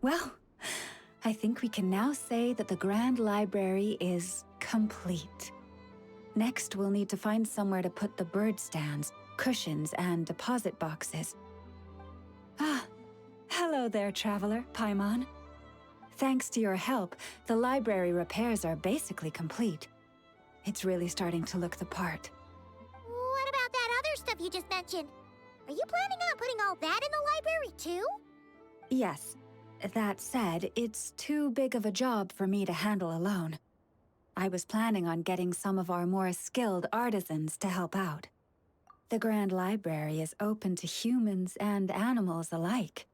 Well, I think we can now say that the Grand Library is complete. Next, we'll need to find somewhere to put the bird stands, cushions, and deposit boxes. Ah, hello there, traveler, Paimon. Thanks to your help, the library repairs are basically complete. It's really starting to look the part. What about that other stuff you just mentioned? Are you planning on putting all that in the library too? Yes. That said, it's too big of a job for me to handle alone. I was planning on getting some of our more skilled artisans to help out. The Grand Library is open to humans and animals alike.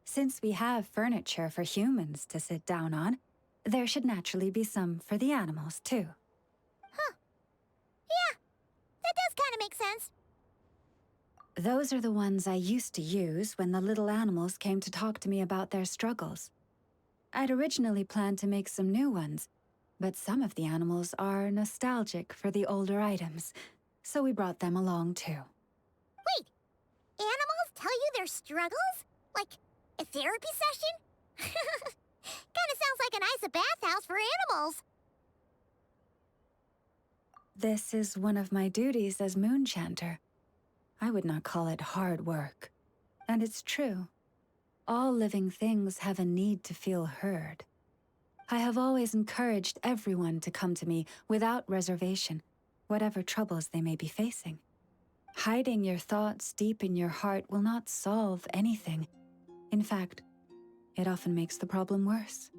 Since we have furniture for humans to sit down on, there should naturally be some for the animals too. Huh. Yeah, that does kind of make sense. Those are the ones I used to use when the little animals came to talk to me about their struggles. I'd originally planned to make some new ones, but some of the animals are nostalgic for the older items, so we brought them along too. Wait, animals tell you their struggles? Like a therapy session? Kinda sounds like an ice bathhouse for animals. This is one of my duties as Moonchanter. I would not call it hard work. And it's true. All living things have a need to feel heard. I have always encouraged everyone to come to me without reservation, whatever troubles they may be facing. Hiding your thoughts deep in your heart will not solve anything. In fact, it often makes the problem worse.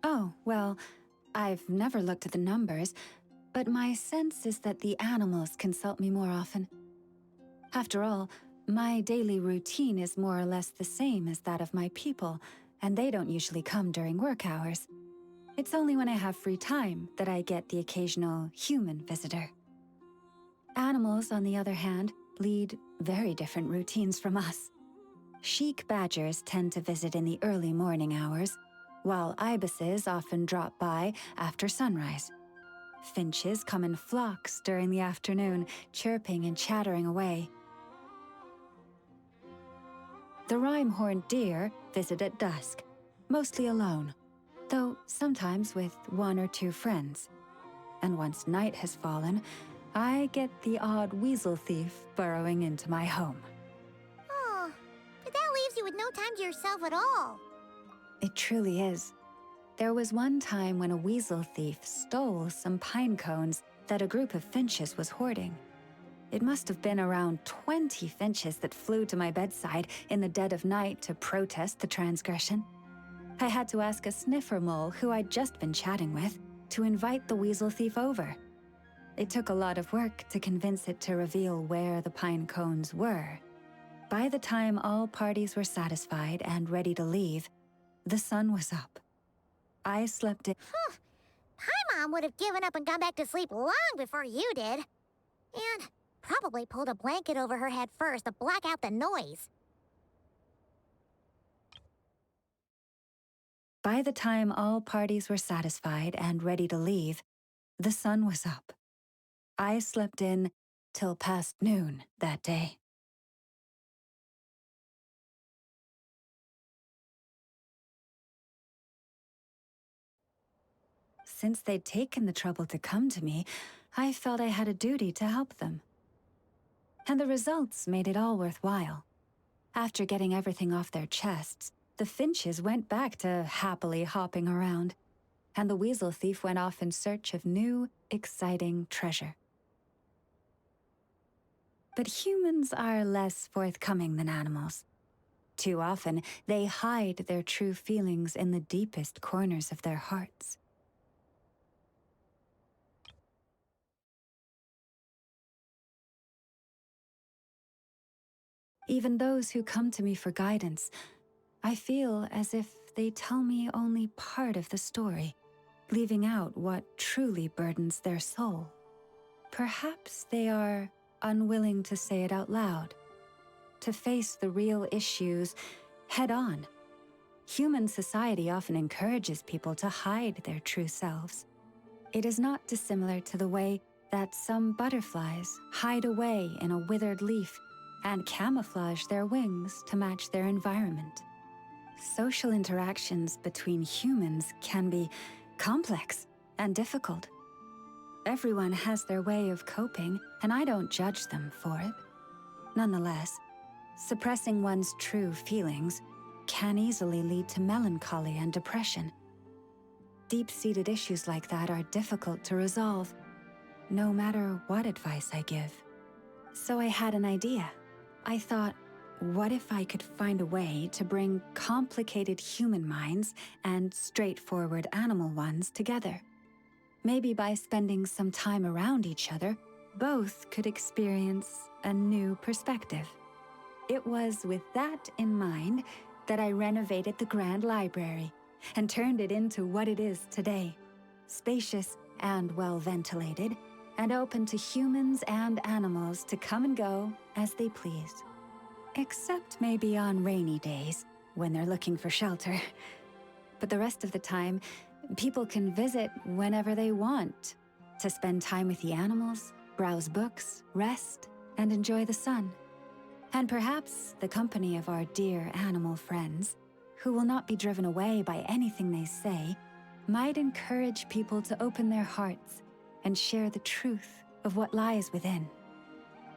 Oh, well, I've never looked at the numbers, but my sense is that the animals consult me more often. After all, my daily routine is more or less the same as that of my people, and they don't usually come during work hours. It's only when I have free time that I get the occasional human visitor. Animals, on the other hand, lead very different routines from us. Sheik badgers tend to visit in the early morning hours, while ibises often drop by after sunrise. Finches come in flocks during the afternoon, chirping and chattering away. The rhyme-horned deer visit at dusk, mostly alone, though sometimes with one or two friends. And once night has fallen, I get the odd weasel thief burrowing into my home. Oh, but that leaves you with no time to yourself at all. It truly is. There was one time when a weasel thief stole some pine cones that a group of finches was hoarding. It must have been around 20 finches that flew to my bedside in the dead of night to protest the transgression. I had to ask a sniffer mole who I'd just been chatting with to invite the weasel thief over. It took a lot of work to convince it to reveal where the pine cones were. By the time all parties were satisfied and ready to leave, the sun was up. I slept in. My mom would have given up and gone back to sleep long before you did. And probably pulled a blanket over her head first to block out the noise. By the time all parties were satisfied and ready to leave, the sun was up. I slept in till past noon that day. Since they'd taken the trouble to come to me, I felt I had a duty to help them. And the results made it all worthwhile. After getting everything off their chests, the finches went back to happily hopping around, and the weasel thief went off in search of new, exciting treasure. But humans are less forthcoming than animals. Too often, they hide their true feelings in the deepest corners of their hearts. Even those who come to me for guidance, I feel as if they tell me only part of the story, leaving out what truly burdens their soul. Perhaps they are unwilling to say it out loud, to face the real issues head on. Human society often encourages people to hide their true selves. It is not dissimilar to the way that some butterflies hide away in a withered leaf and camouflage their wings to match their environment. social interactions between humans can be complex and difficult. Everyone has their way of coping, and I don't judge them for it. Nonetheless, suppressing one's true feelings can easily lead to melancholy and depression. Deep-seated issues like that are difficult to resolve, no matter what advice I give. So I had an idea. I thought, what if I could find a way to bring complicated human minds and straightforward animal ones together? Maybe by spending some time around each other, both could experience a new perspective. It was with that in mind that I renovated the Grand Library and turned it into what it is today, spacious and well-ventilated, and open to humans and animals to come and go as they please. Except maybe on rainy days, when they're looking for shelter. But the rest of the time, people can visit whenever they want, to spend time with the animals, browse books, rest, and enjoy the sun. And perhaps the company of our dear animal friends, who will not be driven away by anything they say, might encourage people to open their hearts and share the truth of what lies within.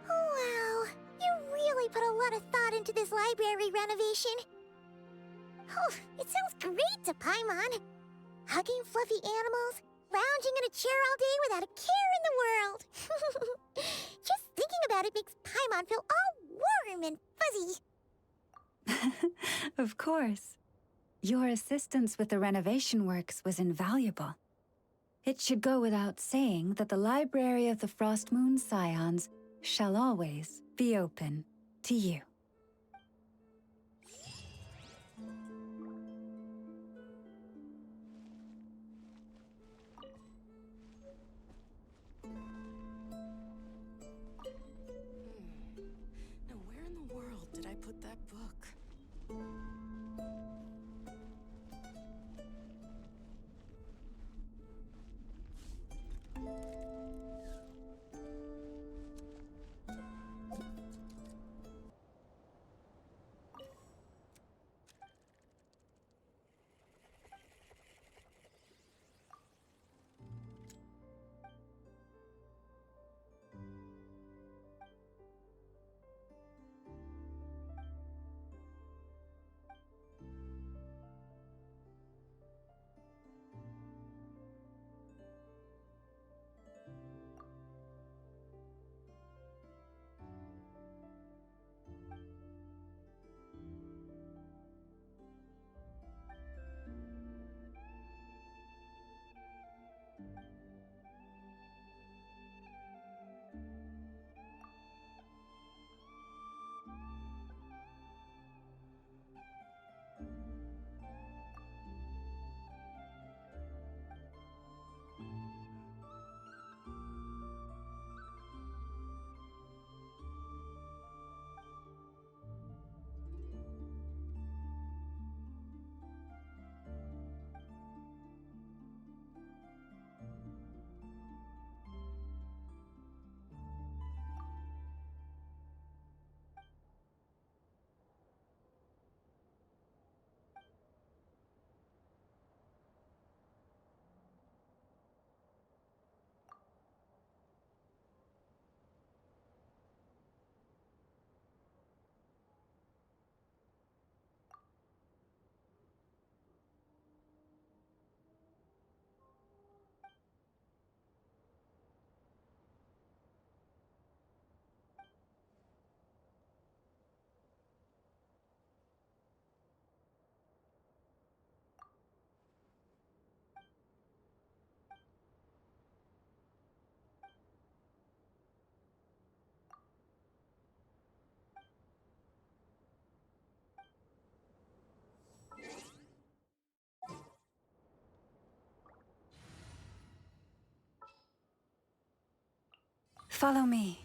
Wow, you really put a lot of thought into this library renovation. Oh, it sounds great to Paimon. Hugging fluffy animals, lounging in a chair all day without a care in the world. Just thinking about it makes Paimon feel all warm and fuzzy. Of course. Your assistance with the renovation works was invaluable. It should go without saying that the Library of the Frost Moon Scions shall always be open to you. Now where in the world did I put that book? Follow me.